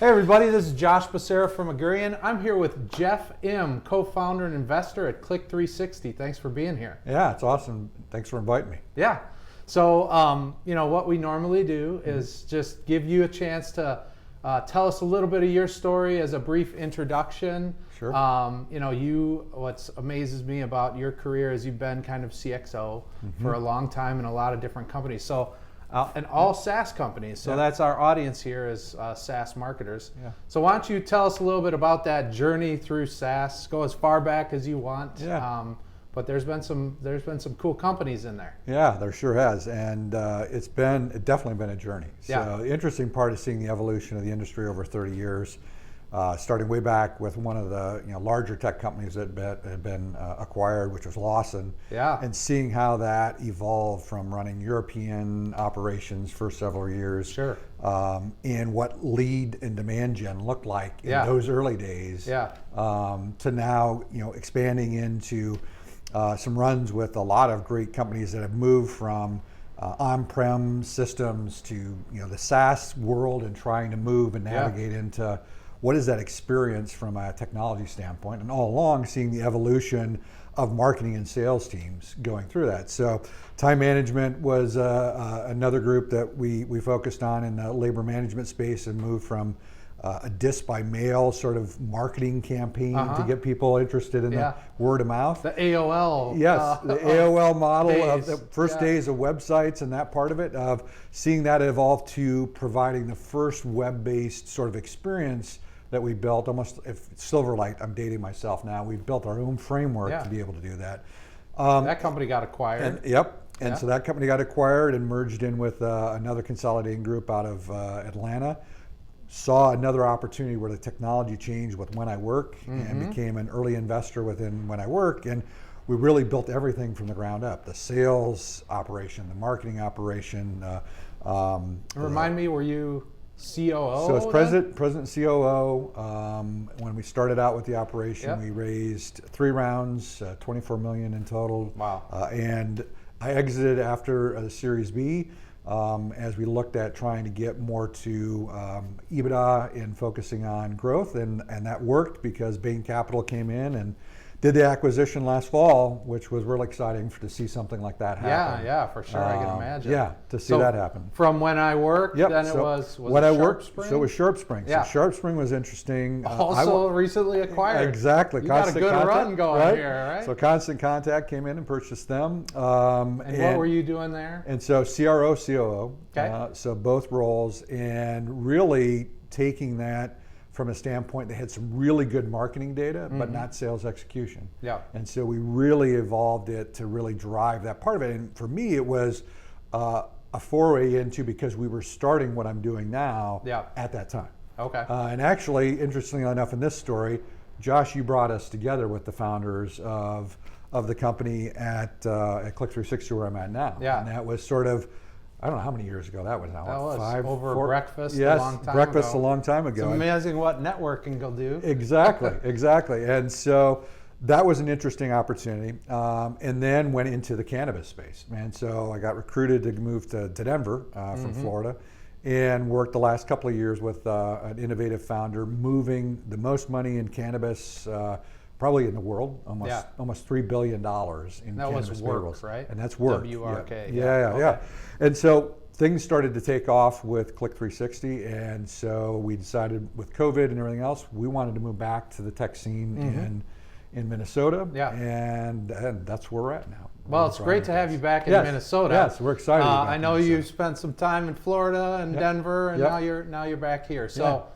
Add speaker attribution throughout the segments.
Speaker 1: Hey everybody, this is Josh Becerra from Agurian. I'm here with Jeff M., co-founder and investor at Click360. Thanks for being here.
Speaker 2: Yeah, it's awesome. Thanks for inviting me.
Speaker 1: Yeah. So, what we normally do is just give you a chance to tell us a little bit of your story as a brief introduction.
Speaker 2: Sure.
Speaker 1: What amazes me about your career is you've been kind of CXO for a long time in a lot of different companies. So, and all SaaS companies. So that's our audience here is SaaS marketers.
Speaker 2: Yeah.
Speaker 1: So why don't you tell us a little bit about that journey through SaaS? Go as far back as you want.
Speaker 2: Yeah.
Speaker 1: But there's been some cool companies in there.
Speaker 2: Yeah, there sure has, and it's definitely been a journey. So the interesting part is seeing the evolution of the industry over 30 years, starting way back with one of the larger tech companies that had been acquired, which was Lawson.
Speaker 1: Yeah.
Speaker 2: And seeing how that evolved from running European operations for several years.
Speaker 1: Sure.
Speaker 2: And what lead and demand gen looked like in those early days.
Speaker 1: Yeah.
Speaker 2: To now expanding into some runs with a lot of great companies that have moved from on-prem systems to the SaaS world and trying to move and navigate into what is that experience from a technology standpoint, and all along seeing the evolution of marketing and sales teams going through that. So time management was another group that we focused on in the labor management space and moved from a disc by mail sort of marketing campaign to get people interested in the word of mouth.
Speaker 1: The AOL.
Speaker 2: Yes, the AOL model
Speaker 1: days.
Speaker 2: of the first days of websites and that part of it, of seeing that evolve to providing the first web-based sort of experience that we built, almost if Silverlight, I'm dating myself now, we built our own framework to be able to do that.
Speaker 1: That company got acquired.
Speaker 2: And so that company got acquired and merged in with another consolidating group out of Atlanta. Saw another opportunity where the technology changed with When I Work and became an early investor within When I Work, and we really built everything from the ground up. The sales operation, the marketing operation.
Speaker 1: Remind me, were you COO?
Speaker 2: So as president and COO, when we started out with the operation, we raised 3 rounds, 24 million in total.
Speaker 1: Wow.
Speaker 2: And I exited after the Series B. As we looked at trying to get more to EBITDA and focusing on growth, and that worked because Bain Capital came in and did the acquisition last fall, which was really exciting to see something like that happen.
Speaker 1: Yeah, for sure, I can imagine.
Speaker 2: Yeah, to see that happen.
Speaker 1: From When I Worked, then it was
Speaker 2: When I Worked,
Speaker 1: Spring?
Speaker 2: so it was Sharp Spring.
Speaker 1: Yeah.
Speaker 2: So Sharp Spring was interesting.
Speaker 1: Also recently acquired.
Speaker 2: Exactly.
Speaker 1: You got a good run going here, right?
Speaker 2: So Constant Contact came in and purchased them.
Speaker 1: And what were you doing there?
Speaker 2: And so CRO, COO.
Speaker 1: Okay.
Speaker 2: So both roles, and really taking that from a standpoint, they had some really good marketing data, but not sales execution.
Speaker 1: Yeah.
Speaker 2: And so we really evolved it to really drive that part of it. And for me, it was a foray into, because we were starting what I'm doing now at that time.
Speaker 1: Okay.
Speaker 2: And actually, interestingly enough, in this story, Josh, you brought us together with the founders of the company at Click360, where I'm at now.
Speaker 1: Yeah.
Speaker 2: And that was sort of, I don't know how many years ago that was now.
Speaker 1: That was
Speaker 2: 5,
Speaker 1: over
Speaker 2: 4,
Speaker 1: breakfast
Speaker 2: yes,
Speaker 1: a long time
Speaker 2: breakfast
Speaker 1: ago.
Speaker 2: a long time ago.
Speaker 1: It's amazing what networking will do.
Speaker 2: Exactly. And so that was an interesting opportunity. And then went into the cannabis space. And so I got recruited to move to Denver from Florida, and worked the last couple of years with an innovative founder, moving the most money in cannabis probably in the world, almost $3 billion in cannabis.
Speaker 1: That was Work,
Speaker 2: payrolls.
Speaker 1: right?
Speaker 2: And that's Work.
Speaker 1: WRK.
Speaker 2: Yeah. And so things started to take off with Click360, and so we decided, with COVID and everything else, we wanted to move back to the tech scene in Minnesota, and that's where we're at now.
Speaker 1: Well, it's great to have you back in Minnesota.
Speaker 2: Yes, we're excited.
Speaker 1: I know you spent some time in Florida and Denver, and now you're back here. So,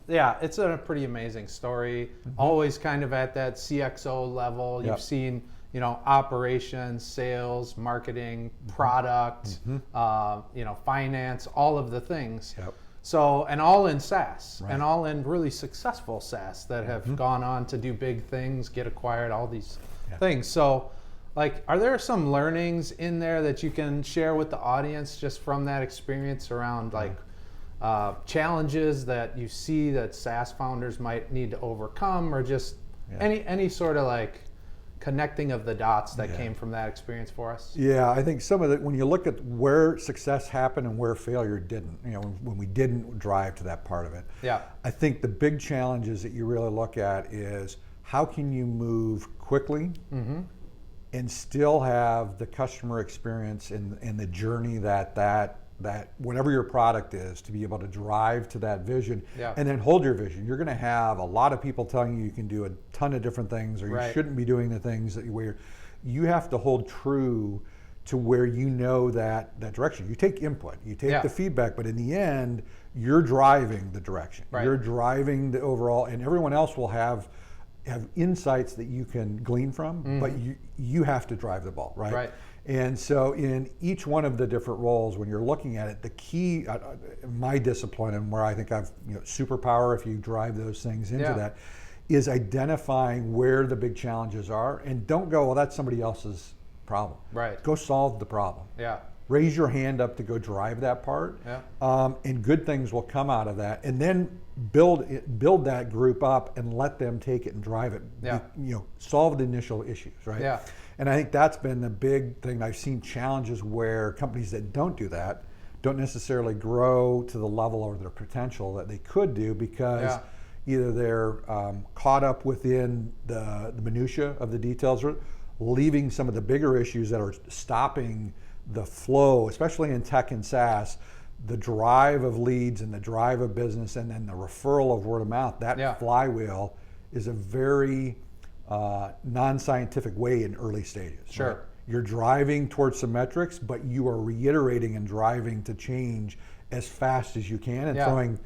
Speaker 1: it's a pretty amazing story. Always kind of at that CXO level. You've seen, operations, sales, marketing, product, finance, all of the things.
Speaker 2: Yep.
Speaker 1: So, and all in SaaS, and all in really successful SaaS that have gone on to do big things, get acquired, all these things. So, are there some learnings in there that you can share with the audience just from that experience around challenges that you see that SaaS founders might need to overcome, or just any sort of connecting of the dots that came from that experience for us?
Speaker 2: Yeah, I think some of it, when you look at where success happened and where failure didn't, when we didn't drive to that part of it.
Speaker 1: Yeah.
Speaker 2: I think the big challenges that you really look at is how can you move quickly and still have the customer experience in the journey that whatever your product is, to be able to drive to that vision and then hold your vision. You're going to have a lot of people telling you can do a ton of different things, or you shouldn't be doing the things where you have to hold true to where that direction. You take input, you take the feedback, but in the end, you're driving the direction. You're driving the overall, and everyone else will have insights that you can glean from, but you have to drive the ball, right? And so in each one of the different roles, when you're looking at it, the key, my discipline, and where I think I've, superpower, if you drive those things into that, is identifying where the big challenges are, and don't go, well, that's somebody else's problem.
Speaker 1: Right.
Speaker 2: Go solve the problem.
Speaker 1: Yeah.
Speaker 2: Raise your hand up to go drive that part, and good things will come out of that. And then build that group up and let them take it and drive it.
Speaker 1: Yeah.
Speaker 2: Solve the initial issues, right?
Speaker 1: Yeah.
Speaker 2: And I think that's been the big thing. I've seen challenges where companies that don't do that don't necessarily grow to the level or their potential that they could do, because either they're caught up within the minutia of the details, or leaving some of the bigger issues that are stopping the flow, especially in tech and SaaS, the drive of leads and the drive of business, and then the referral of word of mouth. That flywheel is a very non-scientific way in early stages.
Speaker 1: Sure.
Speaker 2: Right? You're driving towards some metrics, but you are reiterating and driving to change as fast as you can, and throwing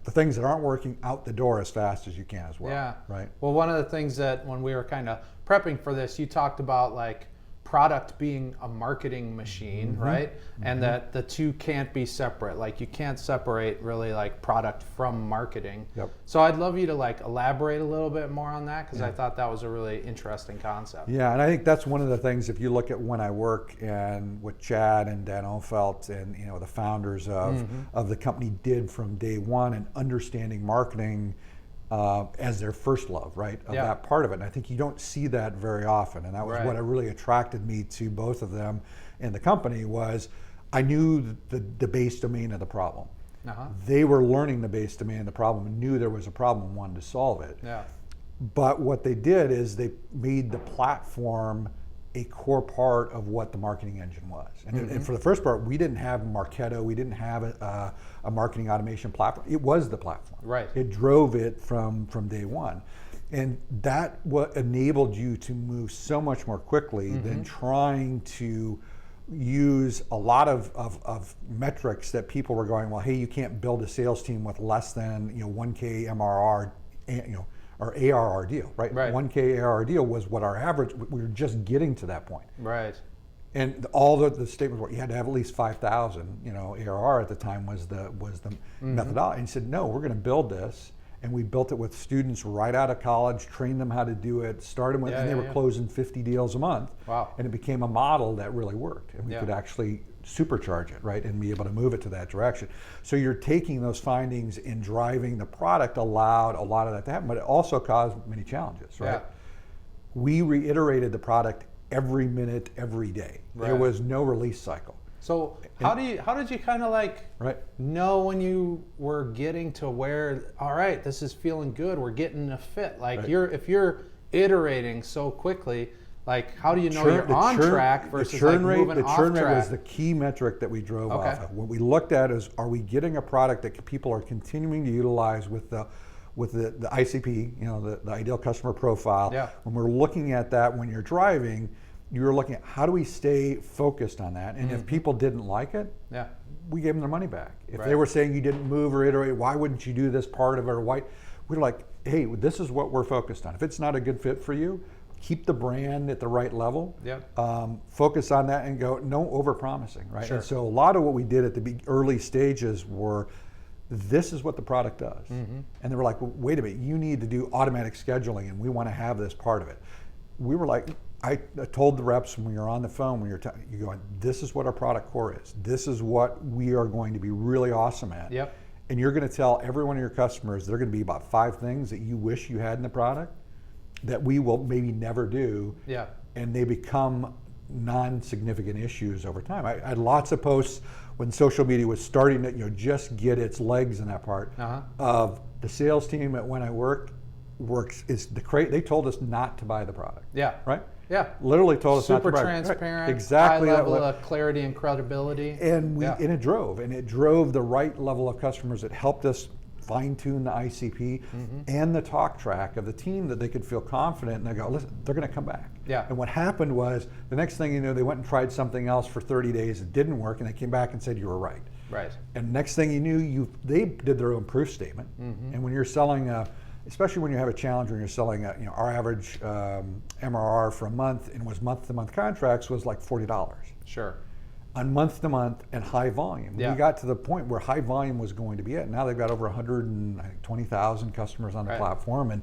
Speaker 2: the things that aren't working out the door as fast as you can as well.
Speaker 1: Yeah.
Speaker 2: Right.
Speaker 1: Well, one of the things that when we were kind of prepping for this, you talked about like product being a marketing machine, right? And that the two can't be separate. Like you can't separate really like product from marketing. So I'd love you to like elaborate a little bit more on that, because I thought that was a really interesting concept.
Speaker 2: Yeah, and I think that's one of the things, if you look at when I work and with Chad and Dan Ofelt and the founders of the company did from day one, and understanding marketing as their first love, right? Of that part of it. And I think you don't see that very often. And that was what really attracted me to both of them and the company, was I knew the base domain of the problem. They were learning the base domain of the problem and knew there was a problem and wanted to solve it. But what they did is they made the platform a core part of what the marketing engine was. And for the first part, we didn't have Marketo, we didn't have a marketing automation platform. It was the platform.
Speaker 1: Right.
Speaker 2: It drove it from day one. And that what enabled you to move so much more quickly than trying to use a lot of metrics that people were going, well, hey, you can't build a sales team with less than 1K MRR, or ARR deal, right? 1K ARR deal was what our average, we were just getting to that point.
Speaker 1: Right.
Speaker 2: And all the statements were, you had to have at least 5,000, ARR at the time was the methodology. And he said, no, we're going to build this. And we built it with students right out of college, trained them how to do it, started with, and they were closing 50 deals a month.
Speaker 1: Wow.
Speaker 2: And it became a model that really worked. And we could actually supercharge it, right? And be able to move it to that direction. So you're taking those findings and driving the product, allowed a lot of that to happen, but it also caused many challenges, right? We reiterated the product every minute, every day. There was no release cycle.
Speaker 1: So how did you kind of like know when you were getting to where, all right, this is feeling good, we're getting a fit? Like if you're iterating so quickly, like how do you know you're on track versus
Speaker 2: churn
Speaker 1: like
Speaker 2: rate,
Speaker 1: moving off
Speaker 2: churn
Speaker 1: track?
Speaker 2: rate was the key metric that we drove off of. What we looked at is, are we getting a product that people are continuing to utilize with the ICP, the ideal customer profile? When we're looking at that, when you're driving, you're looking at how do we stay focused on that, and if people didn't like it, we gave them their money back. If they were saying you didn't move or iterate, why wouldn't you do this part of it, or why? We're like, hey, this is what we're focused on. If it's not a good fit for you, keep the brand at the right level. Focus on that and go, no over-promising, right? And so a lot of what we did at the early stages were, this is what the product does. And they were like, well, wait a minute, you need to do automatic scheduling, and we want to have this part of it. We were like, I told the reps when you're on the phone, when you're going, this is what our product core is. This is what we are going to be really awesome at. And you're going to tell every one of your customers, they're going to be about 5 things that you wish you had in the product. that we will maybe never do,
Speaker 1: Yeah.
Speaker 2: and they become non-significant issues over time. I had lots of posts when social media was starting to just get its legs in that part of the sales team at When I Work works is they told us not to buy the product.
Speaker 1: Yeah.
Speaker 2: Right?
Speaker 1: Yeah.
Speaker 2: Literally told us not to
Speaker 1: super
Speaker 2: buy
Speaker 1: transparent,
Speaker 2: right. Exactly
Speaker 1: high level of clarity and credibility.
Speaker 2: And it drove the right level of customers. It helped us fine-tune the ICP and the talk track of the team that they could feel confident, and they go, listen, they're going to come back.
Speaker 1: Yeah.
Speaker 2: And what happened was, the next thing you know, they went and tried something else for 30 days. It didn't work, and they came back and said, you were right.
Speaker 1: Right.
Speaker 2: And next thing you knew, they did their own proof statement. And when you're selling, especially when you have a challenge, when you're selling, our average MRR for a month, and was month-to-month contracts, was like $40.
Speaker 1: Sure.
Speaker 2: On month-to-month and high volume.
Speaker 1: Yeah.
Speaker 2: We got to the point where high volume was going to be it. Now they've got over 120,000 customers on the platform, and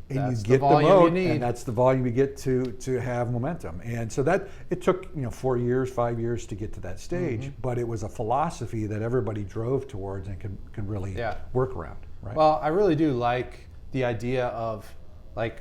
Speaker 1: that's
Speaker 2: you get
Speaker 1: the volume you need.
Speaker 2: and that's the volume you get to have momentum. And so that it took 4 years, 5 years to get to that stage, but it was a philosophy that everybody drove towards and could really work around. Right?
Speaker 1: Well, I really do like the idea of like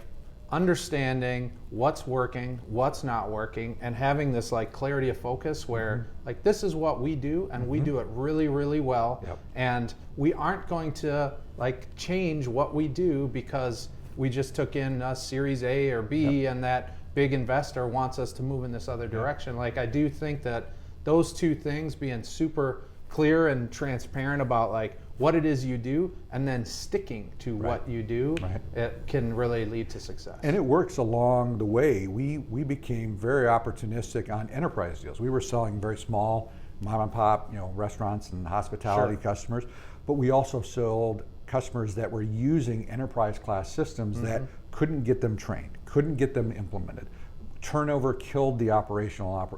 Speaker 1: understanding what's working, what's not working, and having this like clarity of focus where like this is what we do, and we do it really, really well.
Speaker 2: Yep.
Speaker 1: And we aren't going to like change what we do because we just took in a Series A or B and that big investor wants us to move in this other direction. Like I do think that those two things, being super clear and transparent about like what it is you do, and then sticking to what you do, it can really lead to success.
Speaker 2: And it works along the way. We became very opportunistic on enterprise deals. We were selling very small mom and pop, restaurants and hospitality customers, but we also sold customers that were using enterprise class systems that couldn't get them trained, couldn't get them implemented. Turnover killed the operational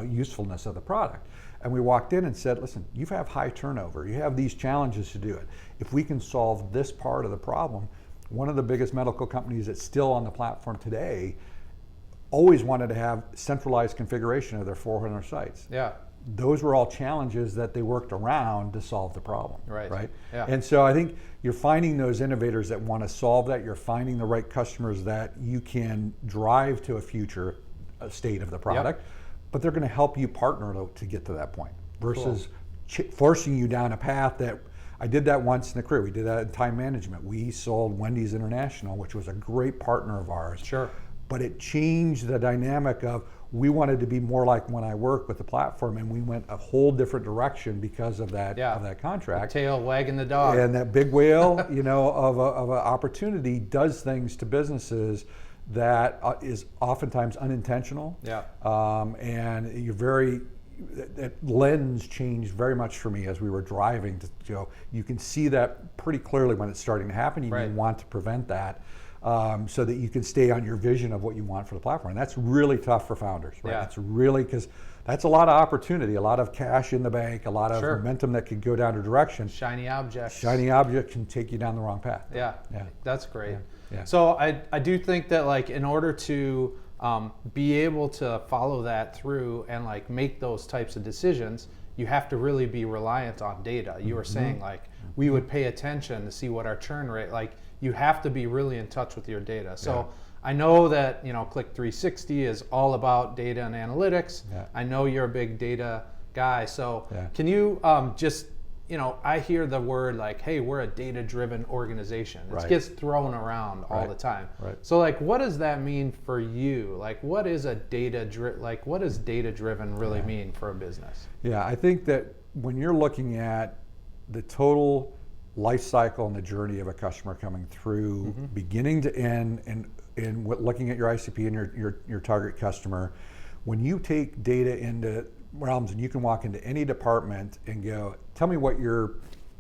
Speaker 2: usefulness of the product. And we walked in and said, listen, you have high turnover. You have these challenges to do it. If we can solve this part of the problem, one of the biggest medical companies that's still on the platform today always wanted to have centralized configuration of their 400 sites.
Speaker 1: Yeah.
Speaker 2: Those were all challenges that they worked around to solve the problem.
Speaker 1: Right. Yeah.
Speaker 2: And so I think you're finding those innovators that want to solve that. You're finding the right customers that you can drive to a future state of the product. But they're going to help you partner to get to that point versus forcing you down a path that I did that once in a career. We did that in time management. We sold Wendy's International, which was a great partner of ours.
Speaker 1: Sure.
Speaker 2: But it changed the dynamic of we wanted to be more like When I Work with the platform, and we went a whole different direction because of that contract.
Speaker 1: The tail wagging the dog.
Speaker 2: And that big whale, of an opportunity does things to businesses that is oftentimes unintentional.
Speaker 1: Yeah.
Speaker 2: And that lens changed very much for me as we were driving to you can see that pretty clearly when it's starting to happen. You want to prevent that so that you can stay on your vision of what you want for the platform. And that's really tough for founders, right?
Speaker 1: Yeah.
Speaker 2: It's really, because that's a lot of opportunity, a lot of cash in the bank, a lot of momentum that could go down a direction.
Speaker 1: Shiny objects.
Speaker 2: Shiny object can take you down the wrong path.
Speaker 1: Yeah. That's great.
Speaker 2: Yeah.
Speaker 1: So I do think that like in order to be able to follow that through and like make those types of decisions, you have to really be reliant on data. You were saying like we would pay attention to see what our churn rate, like you have to be really in touch with your data. So I know that Click360 is all about data and analytics. I know you're a big data guy. So can you just I hear the word like, hey, we're a data-driven organization. It gets thrown around all the time. So like, what does that mean for you? Like, what is what does data-driven really mean for a business?
Speaker 2: Yeah, I think that when you're looking at the total life cycle and the journey of a customer coming through beginning to end, and looking at your ICP and your target customer, when you take data into realms and you can walk into any department and go, tell me what your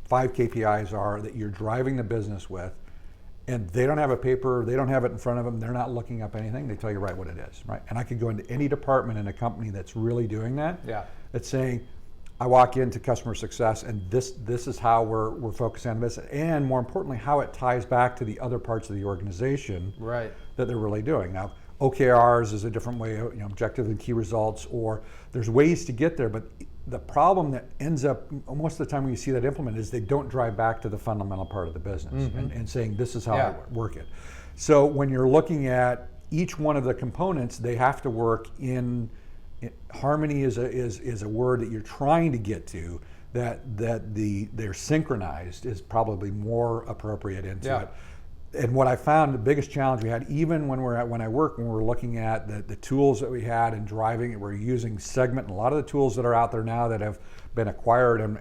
Speaker 2: 5 KPIs are that you're driving the business with, and they don't have a paper, they don't have it in front of them, they're not looking up anything, they tell you right what it is, right? And I could go into any department in a company that's really doing that. That's saying, I walk into customer success and this is how we're focusing on this, and more importantly, how it ties back to the other parts of the organization that they're really doing. Now, OKRs is a different way, objective and key results, or there's ways to get there, but the problem that ends up, most of the time when you see that implemented, is they don't drive back to the fundamental part of the business and saying, this is how I work it. So when you're looking at each one of the components, they have to work in harmony. Is a word that you're trying to get to. They're synchronized is probably more appropriate into it. And what I found the biggest challenge we had, even when we're looking at the tools that we had and driving it, we're using Segment and a lot of the tools that are out there now that have been acquired,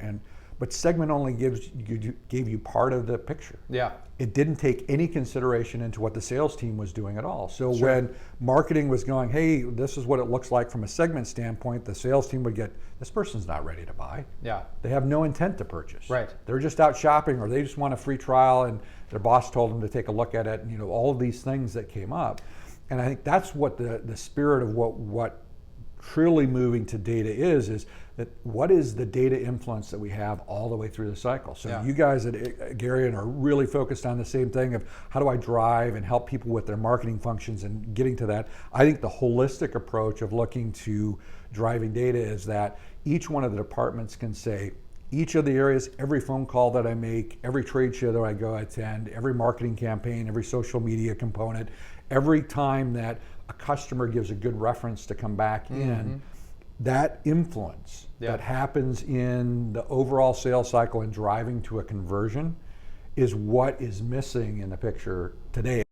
Speaker 2: but Segment only gave you part of the picture.
Speaker 1: Yeah.
Speaker 2: It didn't take any consideration into what the sales team was doing at all. So when marketing was going, hey, this is what it looks like from a Segment standpoint, the sales team would get, this person's not ready to buy.
Speaker 1: Yeah.
Speaker 2: They have no intent to purchase.
Speaker 1: Right.
Speaker 2: They're just out shopping, or they just want a free trial and their boss told them to take a look at it, and all of these things that came up. And I think that's what the spirit of what truly moving to data is that what is the data influence that we have all the way through the cycle. So you guys at Garion are really focused on the same thing of how do I drive and help people with their marketing functions and getting to that. I think the holistic approach of looking to driving data is that each one of the departments can say, each of the areas, every phone call that I make, every trade show that I go attend, every marketing campaign, every social media component, every time that a customer gives a good reference to come back in, that influence that happens in the overall sales cycle and driving to a conversion is what is missing in the picture today.